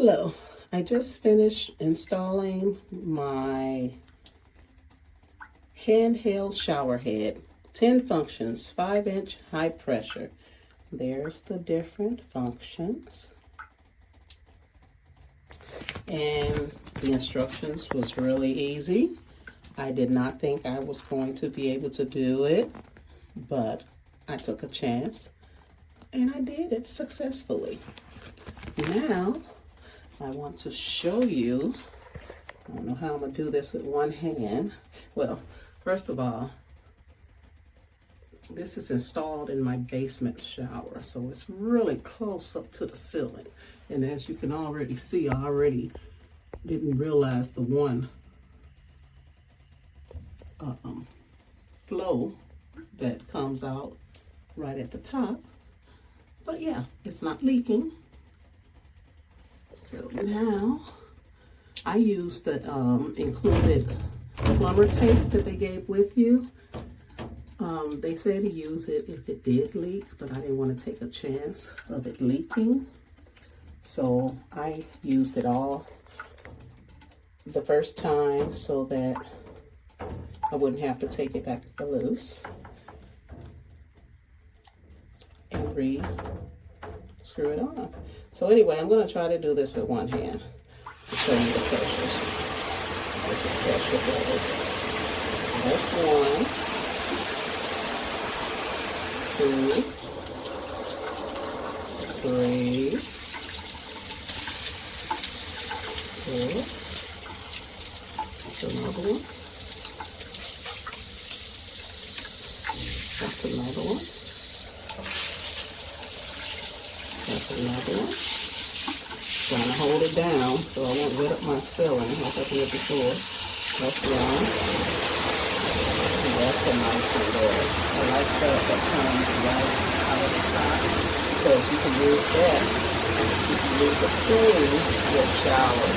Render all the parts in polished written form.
Hello, I just finished installing my handheld shower head. 10 functions, 5-inch high pressure. There's the different functions. And the instructions was really easy. I did not think I was going to be able to do it, but I took a chance and I did it successfully. Now, I want to show you, I don't know how I'm going to do this with one hand. Well, first of all, this is installed in my basement shower, so it's really close up to the ceiling. And as you can already see, I already didn't realize the one flow that comes out right at the top. But yeah, it's not leaking. So now I use the included plumber tape that they gave with you. They said to use it if it did leak, but I didn't want to take a chance of it leaking. So I used it all the first time so that I wouldn't have to take it back loose and re-screw it on. So anyway, I'm going to try to do this with one hand to show you the pressures, with the pressure levels. That's 1, 2, 3, 4. That's another one. That's another one. That's another one. Trying to hold it down so I won't wet up my ceiling like I did before. That's one. And that's a nice one there. I like that comes right out of the top because you can use that. You can use it to clean your shower.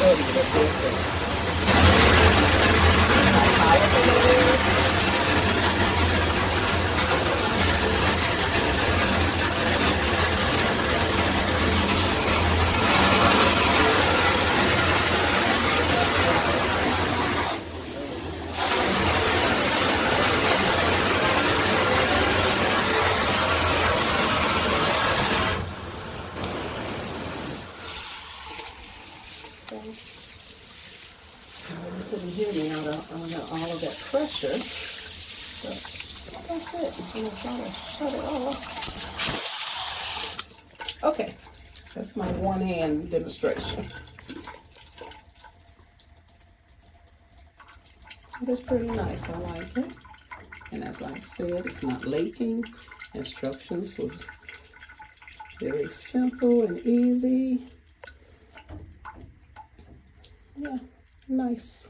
Show you the difference. Higher than it is. You couldn't hear me out of all of that pressure, but that's it. I'm going to try to shut it off. Okay, that's my one-hand demonstration. It's pretty nice. I like it. And as I said, it's not leaking. Instructions was very simple and easy. Yeah, nice.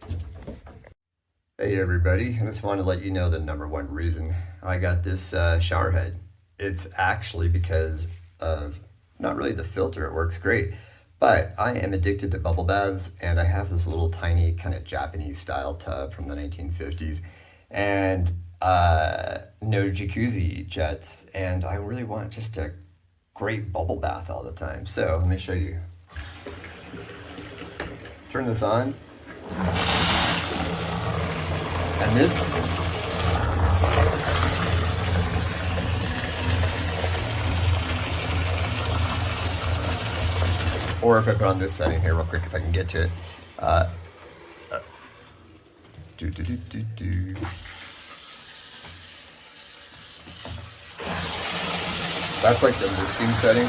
Hey everybody, I just wanted to let you know the number one reason I got this shower head. It's actually because of not really the filter, it works great, but I am addicted to bubble baths and I have this little tiny kind of Japanese style tub from the 1950s and no jacuzzi jets, and I really want just a great bubble bath all the time. So let me show you. Turn this on, and this or if I put on this setting here real quick, if I can get to it. That's like the misting setting.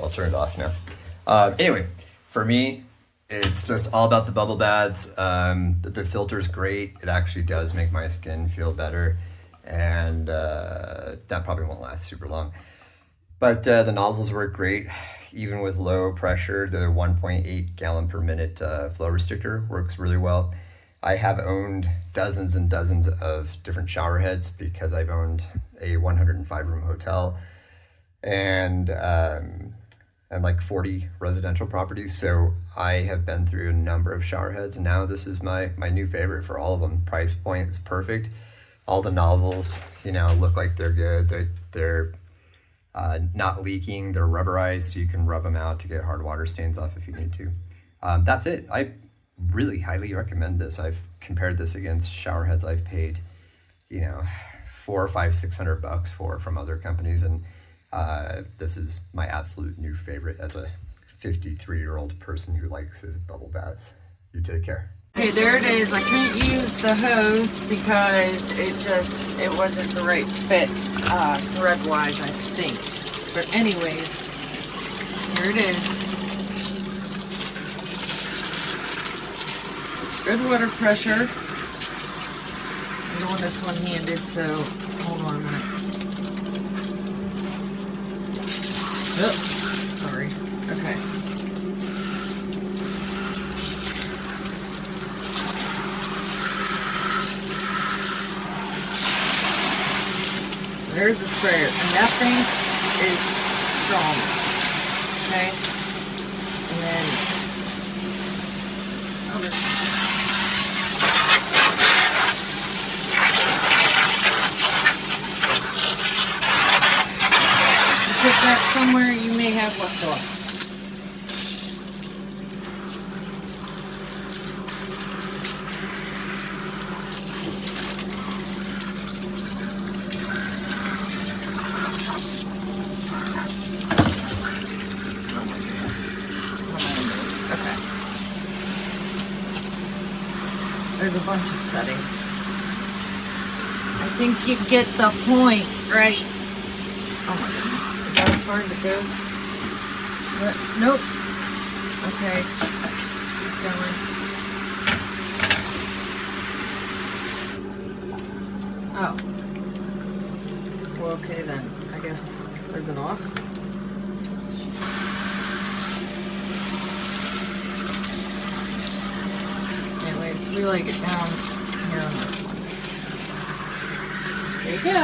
I'll turn it off now. Anyway, for me, it's just all about the bubble baths. The filter's great. It actually does make my skin feel better, and that probably won't last super long. But the nozzles work great, even with low pressure. The 1.8 gallon per minute flow restrictor works really well. I have owned dozens and dozens of different shower heads because I've owned a 105-room hotel and like 40 residential properties. So I have been through a number of shower heads, and now this is my new favorite for all of them. Price point is perfect. all the nozzles, you know, look like they're good. They're not leaking. They're rubberized, so you can rub them out to get hard water stains off if you need to. That's it. I really highly recommend this. I've compared this against shower heads I've paid, you know, $400, $500, $600 for from other companies, and this is my absolute new favorite as a 53-year-old person who likes his bubble baths. You take care. Okay, there it is. I can't use the hose because it wasn't the right fit thread-wise, I think. But anyways, here it is. Good water pressure. I don't want this one-handed, so hold on a minute. Oh, sorry. Okay. There's the sprayer, and that thing is strong. Okay, and then put that somewhere you may have left off. There's a bunch of settings. I think you get the point, right? Oh my goodness. Is that as far as it goes? What? Nope. Okay. Let's keep going. Oh. Well, okay then. I guess. Is it off? Anyways, we like it down here on this one. There you go.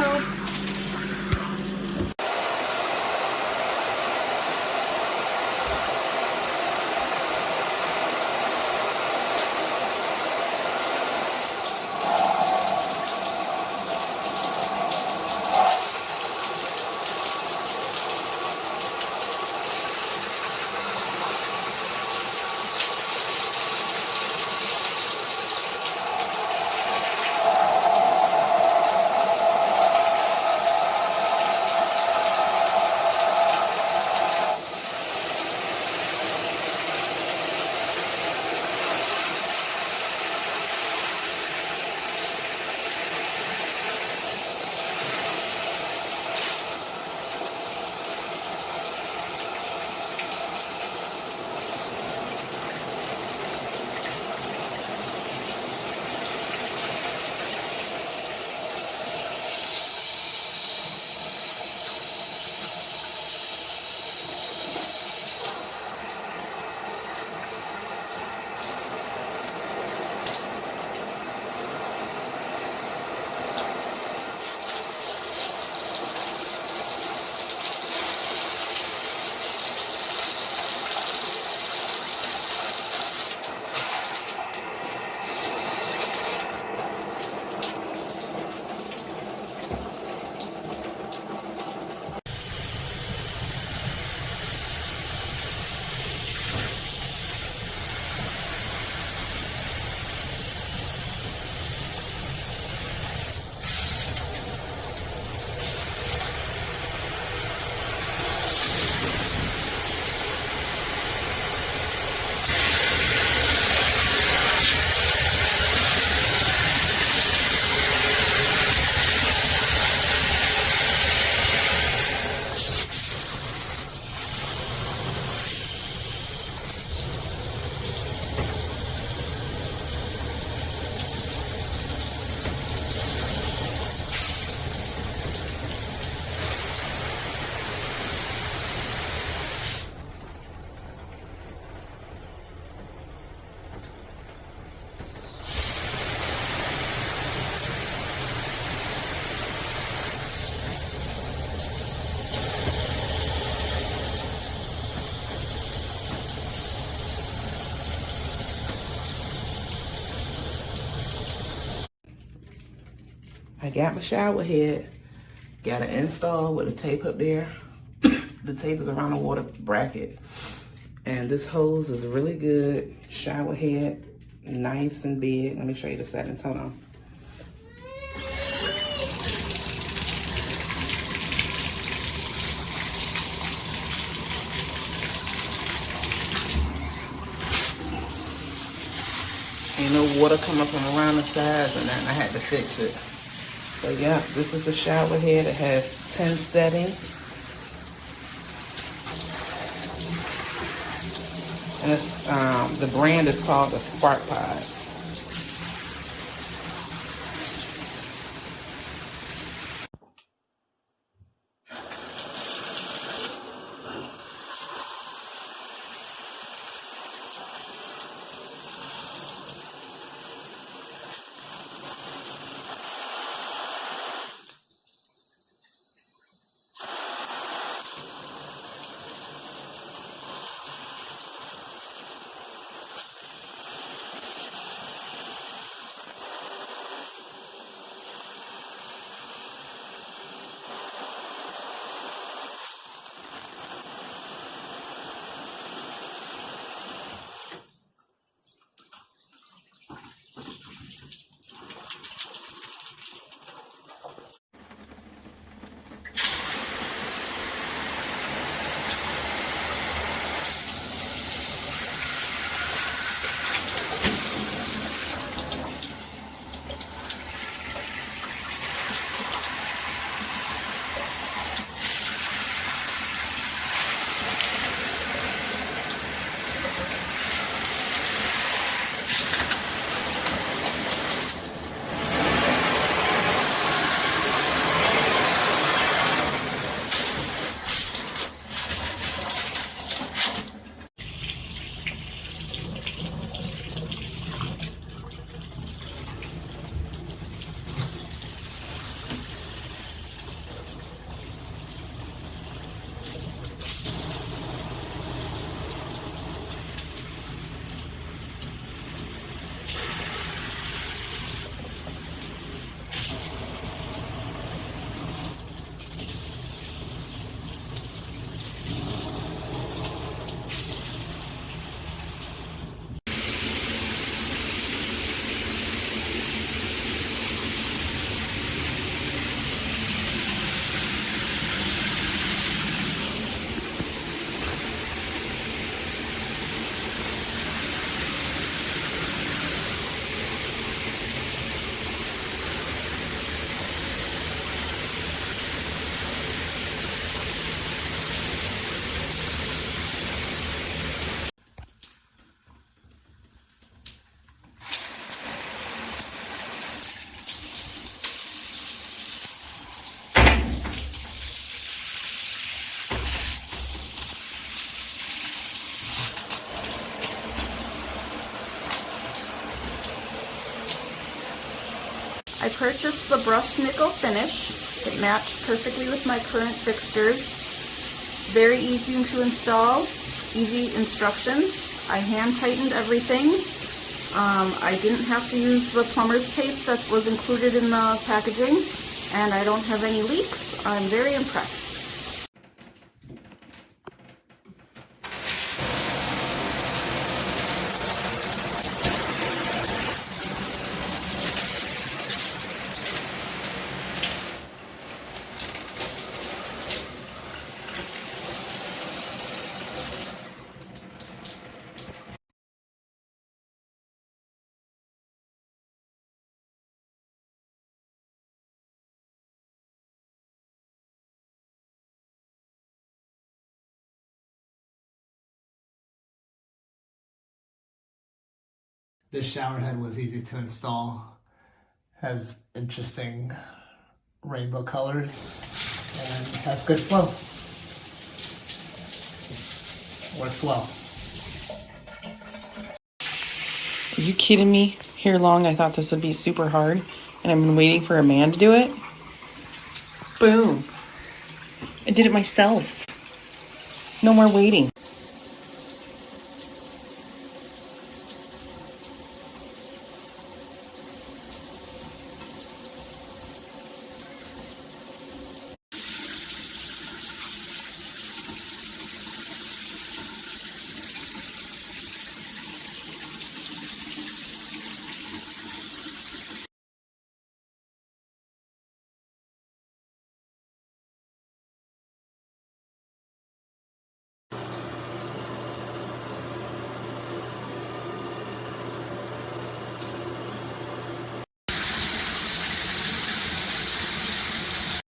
got my shower head. Got it installed with the tape up there. The tape is around the water bracket. And this hose is really good. Shower head, nice and big. Let me show you the settings, hold on. Ain't no water coming from around the sides and then I had to fix it. So yeah, this is the shower head. It has 10 settings. And it's, the brand is called the SparkPod. I purchased the brushed nickel finish. It matched perfectly with my current fixtures. Very easy to install, easy instructions. I hand tightened everything. I didn't have to use the plumber's tape that was included in the packaging, and I don't have any leaks. I'm very impressed. This shower head was easy to install, has interesting rainbow colors, and has good flow. Works well. Are you kidding me? Here long, I thought this would be super hard, and I've been waiting for a man to do it. Boom. I did it myself. No more waiting.